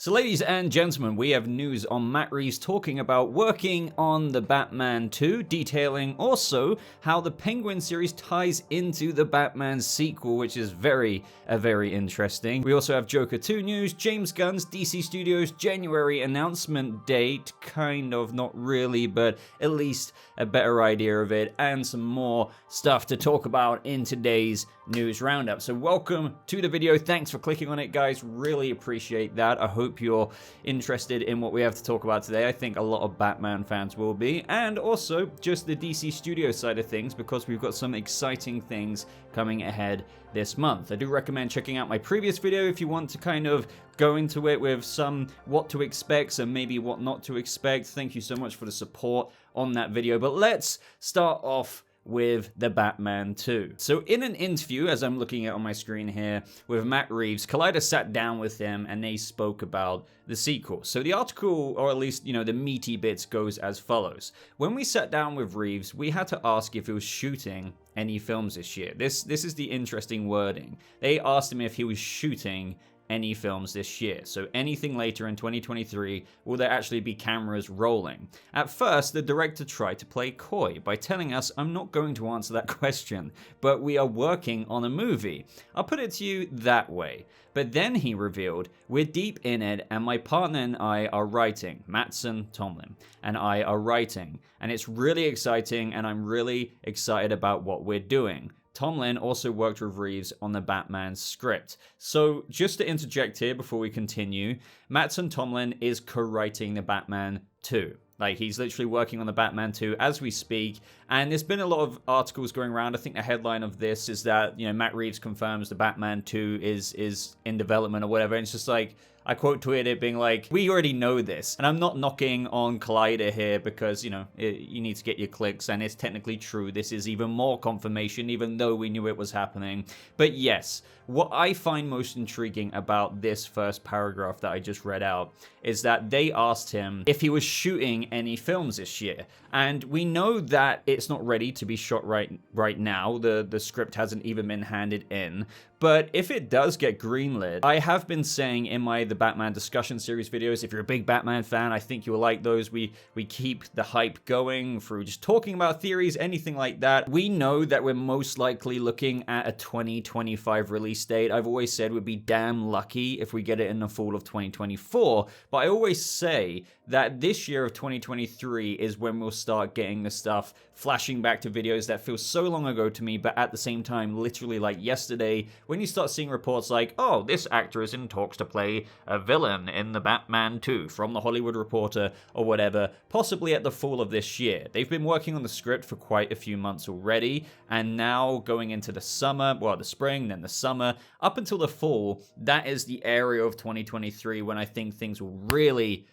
So ladies and gentlemen, we have news on Matt Reeves talking about working on The Batman 2, detailing also how the Penguin series ties into the Batman sequel, which is very interesting. We also have Joker 2 news, James Gunn's DC Studios January announcement date, kind of, not really, but at least a better idea of it, and some more stuff to talk about in today's news roundup. So welcome to the video. Thanks for clicking on it, guys. Really appreciate that. I hope you're interested in what we have to talk about today. I think a lot of Batman fans will be, and also just the DC Studio side of things, because we've got some exciting things coming ahead this month. I do recommend checking out my previous video if you want to kind of go into it with some what to expect, some maybe what not to expect. Thank you so much for the support on that video. But let's start off with The Batman 2. So in an interview, as I'm looking at on my screen here, with Matt Reeves, Collider sat down with him and they spoke about the sequel. So the article, or at least, the meaty bits, goes as follows. When we sat down with Reeves, we had to ask if he was shooting any films this year. This is the interesting wording. They asked him if he was shooting any films this year. So anything later in 2023, will there actually be cameras rolling? At first, the director tried to play coy by telling us, I'm not going to answer that question, but we are working on a movie. I'll put it to you that way. But then he revealed, we're deep in it and my partner and I are writing, Mattson Tomlin and I are writing, and it's really exciting and I'm really excited about what we're doing. Tomlin also worked with Reeves on the Batman script. So just to interject here before we continue, Mattson Tomlin is co-writing the Batman 2. Like, he's literally working on the Batman 2 as we speak, and there's been a lot of articles going around. I think the headline of this is that, Matt Reeves confirms the Batman 2 is in development or whatever, and it's just like, I quote tweeted it being like, we already know this. And I'm not knocking on Collider here because, you need to get your clicks, and it's technically true. This is even more confirmation, even though we knew it was happening. But yes, what I find most intriguing about this first paragraph that I just read out is that they asked him if he was shooting any films this year. And we know that it's not ready to be shot right now. The script hasn't even been handed in. But if it does get greenlit, I have been saying in my The Batman discussion series videos, if you're a big Batman fan, I think you'll like those. We keep the hype going through just talking about theories, anything like that. We know that we're most likely looking at a 2025 release date. I've always said we'd be damn lucky if we get it in the fall of 2024. But I always say that this year of 2023 is when we'll start getting the stuff flashing back to videos that feel so long ago to me, but at the same time, literally like yesterday, when you start seeing reports like, oh, this actor is in talks to play a villain in the Batman 2 from the Hollywood Reporter or whatever, possibly at the fall of this year. They've been working on the script for quite a few months already, and now going into the summer, well, the spring, then the summer, up until the fall, that is the area of 2023 when I think things will really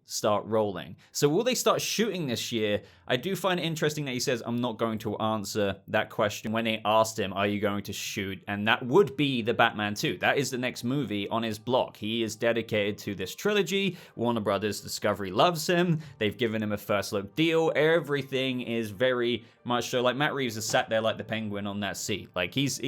start rolling. So will they start shooting this year? I do find it interesting that he says, I'm not going to answer that question when they asked him, are you going to shoot? And that would be the Batman 2. That is the next movie on his block. He is dedicated to this trilogy. Warner Brothers Discovery loves him. They've given him a first look deal. Everything is very much so. Like, Matt Reeves has sat there like the Penguin on that seat. Like, he's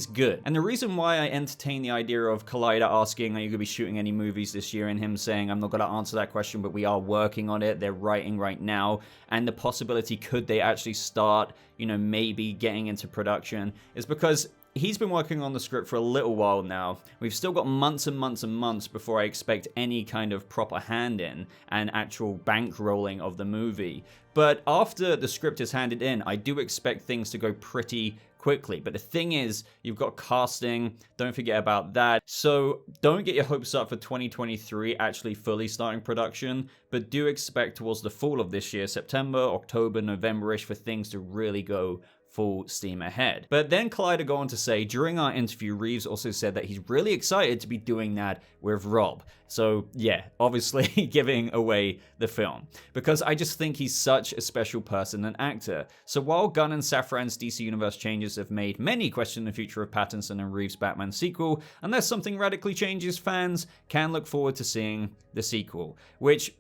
good. And the reason why I entertain the idea of Collider asking, are you going to be shooting any movies this year, and him saying, I'm not going to answer that question, but we are working on it. They're writing right now. And the possibility, could they actually start, maybe getting into production, is because he's been working on the script for a little while now. We've still got months and months and months before I expect any kind of proper hand in and actual bankrolling of the movie. But after the script is handed in, I do expect things to go pretty quickly. But the thing is, you've got casting, don't forget about that. So don't get your hopes up for 2023 actually fully starting production, but do expect towards the fall of this year, September, October, November-ish, for things to really go full steam ahead. But then Collider go on to say, during our interview, Reeves also said that he's really excited to be doing that with Rob. So yeah, obviously giving away the film, because I just think he's such a special person and actor. So while Gunn and Safran's DC Universe changes have made many question the future of Pattinson and Reeves' Batman sequel, unless something radically changes, fans can look forward to seeing the sequel, which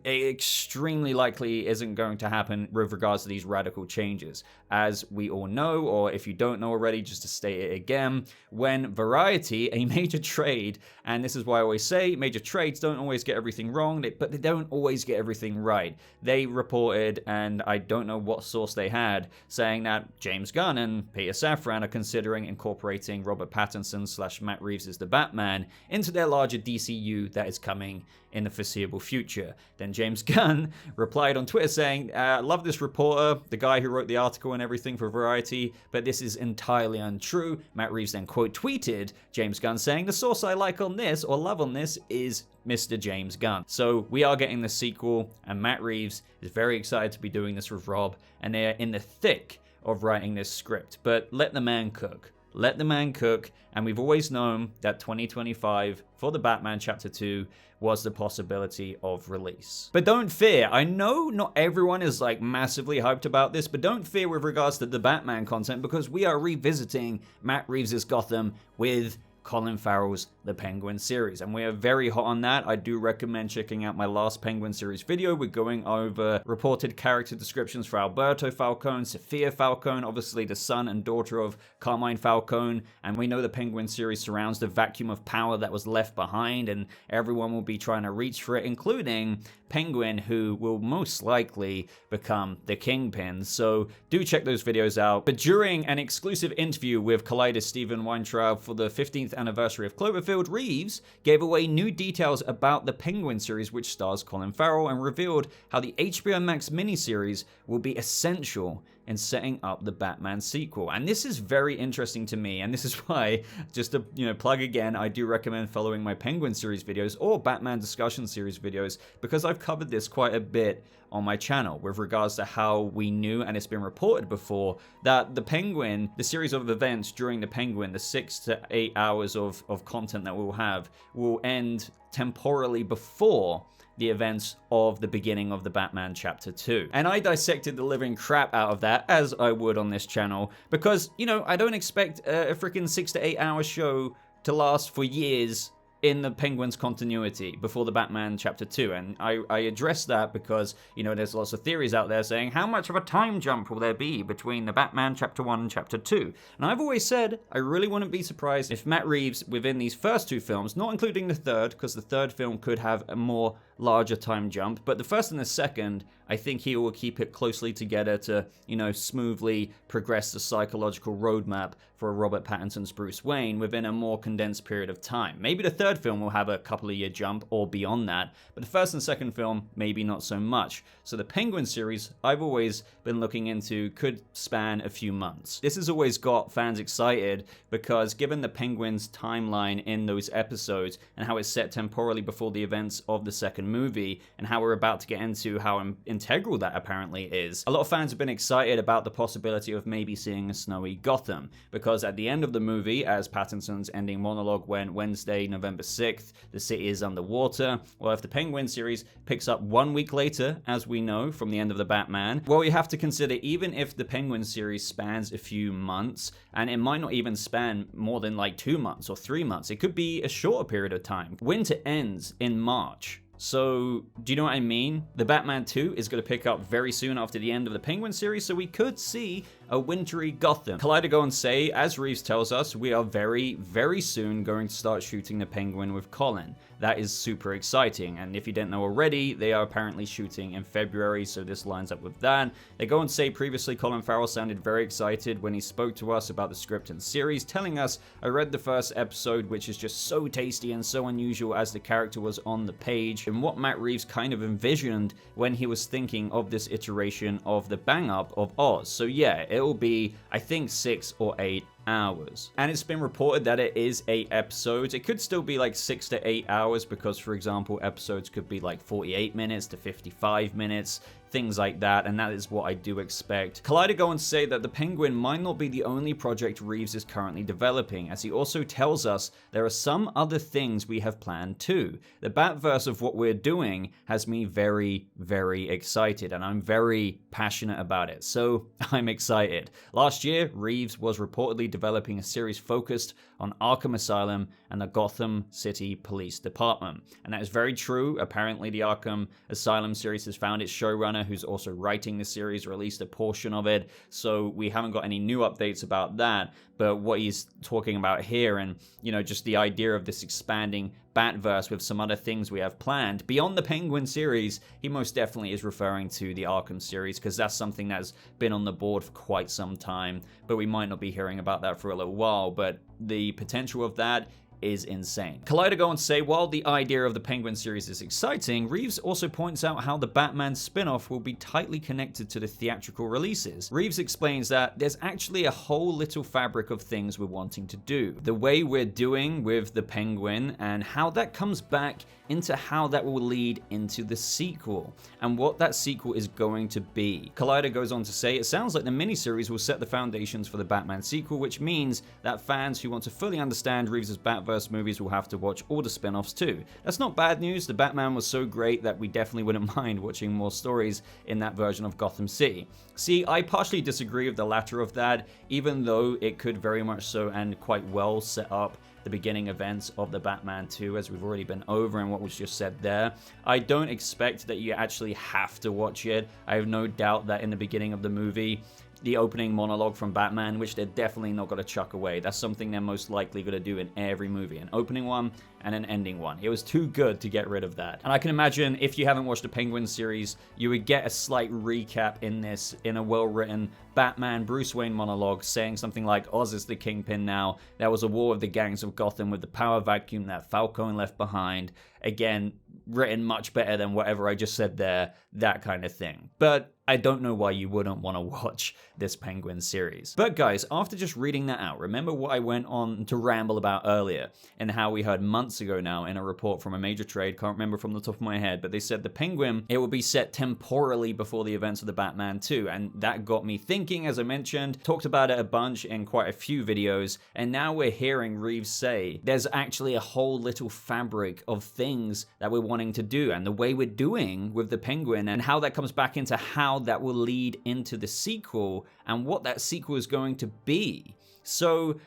extremely likely isn't going to happen with regards to these radical changes, as we all know, or if you don't know already, just to state it again, when Variety, a major trade, and this is why I always say major trades don't always get everything wrong, but they don't always get everything right. They reported, and I don't know what source they had, saying that James Gunn and Peter Safran are considering incorporating Robert Pattinson / Matt Reeves' The Batman into their larger DCU that is coming in the foreseeable future. Then James Gunn replied on Twitter saying, love this reporter, the guy who wrote the article and everything for Variety, but this is entirely untrue. Matt Reeves then quote tweeted James Gunn saying, the source I like on this, or love on this, is Mr. James Gunn. So we are getting the sequel, and Matt Reeves is very excited to be doing this with Rob, and they are in the thick of writing this script. But let the man cook. Let the man cook, and we've always known that 2025 for the Batman Chapter 2 was the possibility of release. But don't fear, I know not everyone is like massively hyped about this, but don't fear with regards to the Batman content, because we are revisiting Matt Reeves' Gotham with Colin Farrell's The Penguin series, and we are very hot on that. I do recommend checking out my last Penguin series video. We're going over reported character descriptions for Alberto Falcone, Sophia Falcone, obviously the son and daughter of Carmine Falcone, and we know the Penguin series surrounds the vacuum of power that was left behind, and everyone will be trying to reach for it, including Penguin, who will most likely become the Kingpin. So do check those videos out. But during an exclusive interview with Collider's Steven Weintraub for the 15th anniversary of Cloverfield, Reeves gave away new details about the Penguin series, which stars Colin Farrell, and revealed how the HBO Max miniseries will be essential in setting up the Batman sequel. And this is very interesting to me, and this is why, just to plug again, I do recommend following my Penguin series videos or Batman discussion series videos, because I've covered this quite a bit on my channel with regards to how we knew, and it's been reported before, that the Penguin, the series of events during the Penguin, the 6 to 8 hours of content that we'll have, will end temporally before the events of the beginning of the Batman Chapter 2. And I dissected the living crap out of that, as I would on this channel, because, I don't expect a freaking 6 to 8 hour show to last for years in the Penguin's continuity before the Batman Chapter 2. And I address that because, there's lots of theories out there saying, how much of a time jump will there be between the Batman Chapter 1 and Chapter 2? And I've always said, I really wouldn't be surprised if Matt Reeves, within these first two films, not including the third, because the third film could have a more larger time jump, but the first and the second, I think he will keep it closely together to, smoothly progress the psychological roadmap for Robert Pattinson's Bruce Wayne within a more condensed period of time. Maybe the third film will have a couple of year jump or beyond that, but the first and second film, maybe not so much. So the Penguin series, I've always been looking into, could span a few months. This has always got fans excited because given the Penguin's timeline in those episodes and how it's set temporally before the events of the second movie, and how we're about to get into how integral that apparently is, a lot of fans have been excited about the possibility of maybe seeing a snowy Gotham, because at the end of the movie, as Pattinson's ending monologue went Wednesday, November 6th, the city is underwater. Well, if the Penguin series picks up 1 week later, as we know from the end of the Batman, well, you have to consider, even if the Penguin series spans a few months, and it might not even span more than like 2 months or 3 months, it could be a shorter period of time. Winter ends in March. So, do you know what I mean? The Batman 2 is going to pick up very soon after the end of the Penguin series, so we could see a wintry Gotham. Collider go and say, as Reeves tells us, we are very, very soon going to start shooting the Penguin with Colin. That is super exciting, and if you didn't know already, they are apparently shooting in February, so this lines up with that. They go and say previously Colin Farrell sounded very excited when he spoke to us about the script and series, telling us, I read the first episode, which is just so tasty and so unusual as the character was on the page, and what Matt Reeves kind of envisioned when he was thinking of this iteration of the bang-up of Oz. So yeah, it'll be, I think, 6 or 8 hours. And it's been reported that it is 8 episodes. It could still be like 6 to 8 hours because, for example, episodes could be like 48 minutes to 55 minutes, things like that, and that is what I do expect. Collider go and say that the Penguin might not be the only project Reeves is currently developing, as he also tells us there are some other things we have planned too. The Batverse of what we're doing has me very, very excited, and I'm very passionate about it, so I'm excited. Last year, Reeves was reportedly developing a series focused on Arkham Asylum and the Gotham City Police Department, and that is very true. Apparently, the Arkham Asylum series has found its showrunner showrunner who's also writing the series, released a portion of it, so we haven't got any new updates about that. But what he's talking about here, and just the idea of this expanding Batverse with some other things we have planned beyond the Penguin series, he most definitely is referring to the Arkham series, because that's something that's been on the board for quite some time, but we might not be hearing about that for a little while. But the potential of that is insane. Collider go on to say, while the idea of the Penguin series is exciting, Reeves also points out how the Batman spin-off will be tightly connected to the theatrical releases. Reeves explains that there's actually a whole little fabric of things we're wanting to do. The way we're doing with the Penguin and how that comes back into how that will lead into the sequel and what that sequel is going to be. Collider goes on to say, it sounds like the miniseries will set the foundations for the Batman sequel, which means that fans who want to fully understand Reeves' Batverse movies will have to watch all the spin-offs too. That's not bad news. The Batman was so great that we definitely wouldn't mind watching more stories in that version of Gotham City. See, I partially disagree with the latter of that, even though it could very much so and quite well set up the beginning events of the Batman 2, as we've already been over and what was just said there. I don't expect that you actually have to watch it. I have no doubt that in the beginning of the movie, the opening monologue from Batman, which they're definitely not going to chuck away. That's something they're most likely going to do in every movie, an opening one and an ending one. It was too good to get rid of that. And I can imagine if you haven't watched the Penguin series, you would get a slight recap in this, in a well-written Batman Bruce Wayne monologue saying something like, Oz is the kingpin now. There was a war of the gangs of Gotham with the power vacuum that Falcone left behind. Again, written much better than whatever I just said there, that kind of thing. But I don't know why you wouldn't want to watch this Penguin series. But guys, after just reading that out, remember what I went on to ramble about earlier and how we heard months ago now in a report from a major trade, can't remember from the top of my head, but they said the Penguin, it will be set temporally before the events of the Batman 2. And that got me thinking, as I mentioned, talked about it a bunch in quite a few videos, and now we're hearing Reeves say there's actually a whole little fabric of things that we're wanting to do, and the way we're doing with the Penguin and how that comes back into how that will lead into the sequel and what that sequel is going to be. So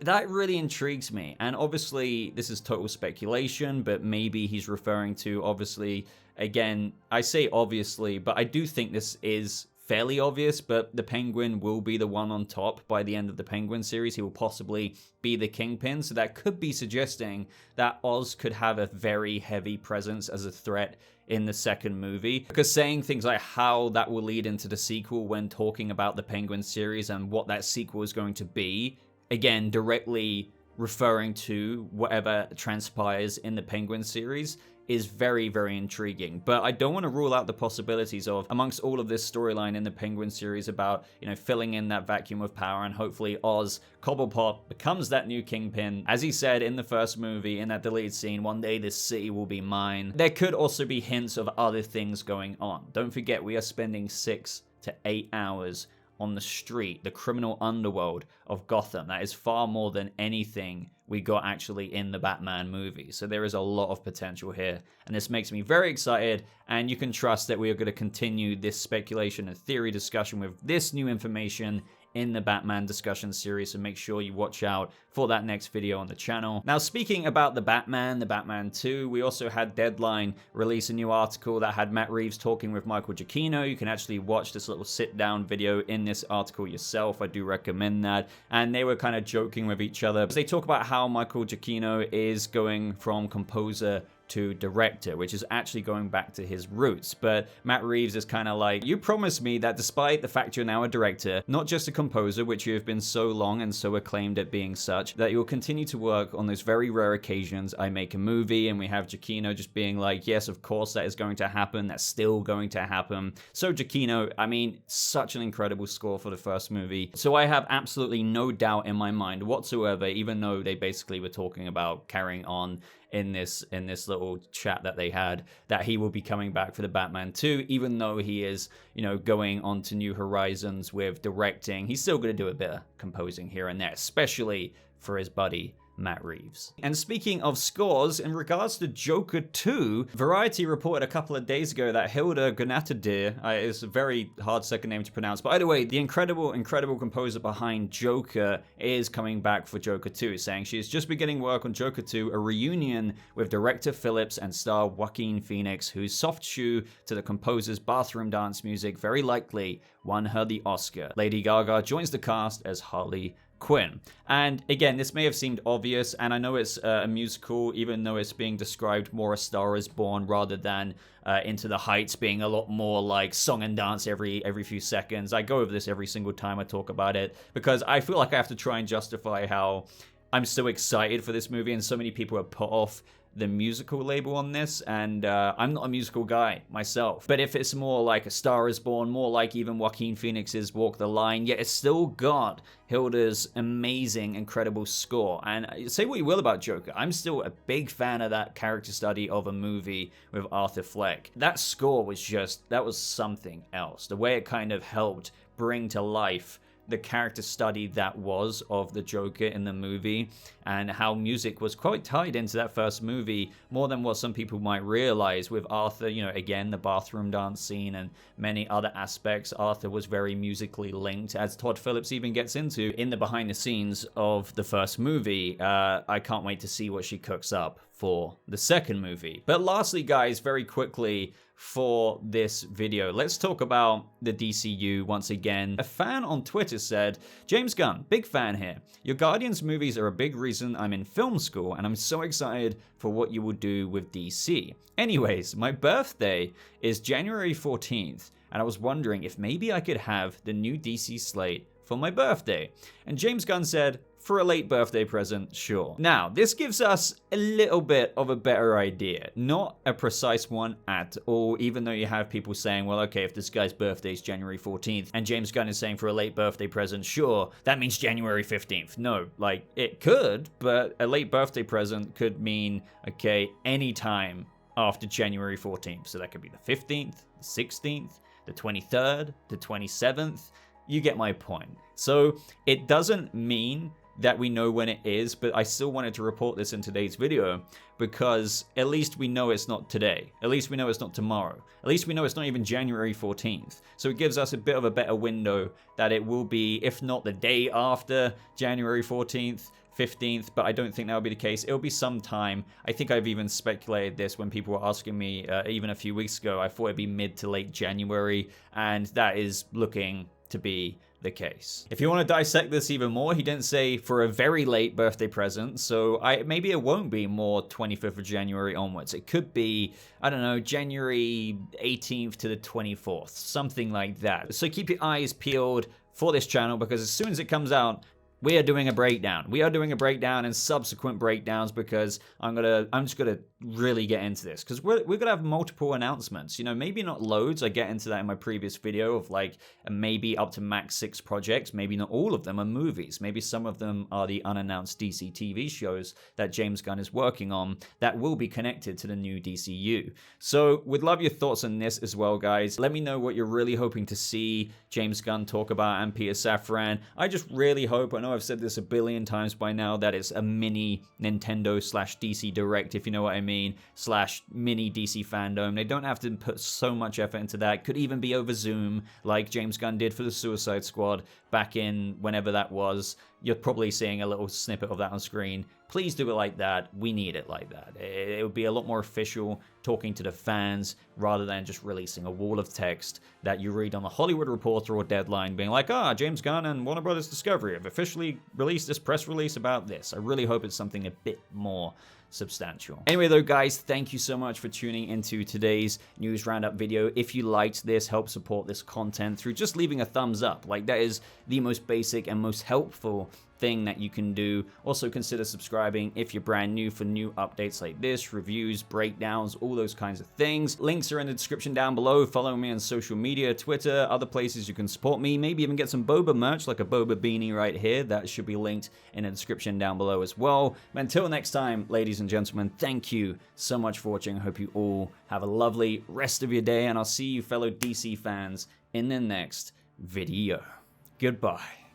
that really intrigues me. And obviously this is total speculation, but maybe he's referring to, obviously, again, I say obviously, but I do think this is fairly obvious, but the Penguin will be the one on top by the end of the Penguin series. He will possibly be the kingpin, so that could be suggesting that Oz could have a very heavy presence as a threat in the second movie, because saying things like how that will lead into the sequel when talking about the Penguin series and what that sequel is going to be, again, directly referring to whatever transpires in the Penguin series, is very, very intriguing. But I don't want to rule out the possibilities of, amongst all of this storyline in the Penguin series about, filling in that vacuum of power, and hopefully Oz Cobblepot becomes that new kingpin. As he said in the first movie, in that deleted scene, one day this city will be mine. There could also be hints of other things going on. Don't forget, we are spending 6 to 8 hours on the street, the criminal underworld of Gotham. That is far more than anything we got actually in the Batman movie. So there is a lot of potential here, and this makes me very excited, and you can trust that we are going to continue this speculation and theory discussion with this new information in the Batman discussion series, so make sure you watch out for that next video on the channel. Now, speaking about the Batman 2, we also had Deadline release a new article that had Matt Reeves talking with Michael Giacchino. You can actually watch this little sit-down video in this article yourself. I do recommend that. And they were kind of joking with each other. They talk about how Michael Giacchino is going from composer to director, which is actually going back to his roots. But Matt Reeves is kind of like, you promised me that despite the fact you're now a director, not just a composer, which you have been so long and so acclaimed at being such, that you'll continue to work on those very rare occasions I make a movie. And we have Giacchino just being like, yes, of course that is going to happen. That's still going to happen. So Giacchino, I mean, such an incredible score for the first movie. So I have absolutely no doubt in my mind whatsoever, even though they basically were talking about carrying on in this little chat that they had, that he will be coming back for the Batman 2, even though he is, going on to new horizons with directing. He's still going to do a bit of composing here and there, especially for his buddy Matt Reeves. And speaking of scores, in regards to Joker 2, Variety reported a couple of days ago that Hilda Guðnadóttir, is a very hard second name to pronounce, but either way, the incredible composer behind Joker is coming back for Joker 2, saying she is just beginning work on Joker 2, a reunion with director Phillips and star Joaquin Phoenix, whose soft shoe to the composer's bathroom dance music very likely won her the Oscar. Lady Gaga joins the cast as Harley Quinn. And again, this may have seemed obvious, and I know it's a musical, even though it's being described more A Star Is Born rather than Into the Heights being a lot more like song and dance every few seconds. I go over this every single time I talk about it because I feel like I have to try and justify how I'm so excited for this movie, and so many people are put off the musical label on this, and I'm not a musical guy myself. But if it's more like A Star Is Born, more like even Joaquin Phoenix's Walk the Line, yet it's still got Hilda's amazing, incredible score. And say what you will about Joker, I'm still a big fan of that character study of a movie with Arthur Fleck. That score was that was something else. The way it kind of helped bring to life the character study that was of the Joker in the movie, and how music was quite tied into that first movie more than what some people might realize. With Arthur, again, the bathroom dance scene and many other aspects, Arthur was very musically linked, as Todd Phillips even gets into in the behind the scenes of the first movie. I can't wait to see what she cooks up for the second movie. But lastly, guys, very quickly for this video, let's talk about the DCU once again. A fan on Twitter said, "James Gunn, big fan here. Your Guardians movies are a big reason I'm in film school, and I'm so excited for what you will do with DC. Anyways, my birthday is January 14th, and I was wondering if maybe I could have the new DC slate for my birthday." And James Gunn said, "For a late birthday present, sure." Now, this gives us a little bit of a better idea. Not a precise one at all, even though you have people saying, well, okay, if this guy's birthday is January 14th, and James Gunn is saying for a late birthday present, sure, that means January 15th. No, like, it could, but a late birthday present could mean, okay, any time after January 14th. So that could be the 15th, the 16th, the 23rd, the 27th. You get my point. So it doesn't mean that we know when it is, but I still wanted to report this in today's video because at least we know it's not today. At least we know it's not tomorrow. At least we know it's not even January 14th. So it gives us a bit of a better window that it will be, if not the day after January 14th, 15th, but I don't think that'll be the case. It'll be sometime. I think I've even speculated this when people were asking me even a few weeks ago. I thought it'd be mid to late January, and that is looking to be the case. If you want to dissect this even more, he didn't say for a very late birthday present, so maybe it won't be more 25th of January onwards. It could be, I don't know, January 18th to the 24th, something like that. So keep your eyes peeled for this channel, because as soon as it comes out, we are doing a breakdown. We are doing a breakdown and subsequent breakdowns, because I'm just gonna really get into this, because we're gonna have multiple announcements. Maybe not loads. I get into that in my previous video of like maybe up to max 6 projects. Maybe not all of them are movies. Maybe some of them are the unannounced DC TV shows that James Gunn is working on that will be connected to the new DCU. So would love your thoughts on this as well, guys. Let me know what you're really hoping to see James Gunn talk about, and Peter Safran. I just really hope, I know I've said this a billion times by now, that it's a mini Nintendo/DC Direct, if you know what I mean, /mini DC fandom. They don't have to put so much effort into that. Could even be over Zoom, like James Gunn did for the Suicide Squad back in whenever that was. You're probably seeing a little snippet of that on screen. Please do it like that. We need it like that. It would be a lot more official, talking to the fans, rather than just releasing a wall of text that you read on the Hollywood Reporter or Deadline being like, James Gunn and Warner Brothers Discovery have officially released this press release about this. I really hope it's something a bit more substantial. Anyway though, guys, thank you so much for tuning into today's news roundup video. If you liked this, help support this content through just leaving a thumbs up. Like, that is the most basic and most helpful thing that you can do. Also consider subscribing if you're brand new for new updates like this, reviews, breakdowns, all those kinds of things. Links are in the description down below. Follow me on social media, Twitter, other places you can support me. Maybe even get some Boba merch, like a Boba beanie right here. That should be linked in the description down below as well. But until next time, ladies and gentlemen, thank you so much for watching. I hope you all have a lovely rest of your day, and I'll see you fellow DC fans in the next video. Goodbye.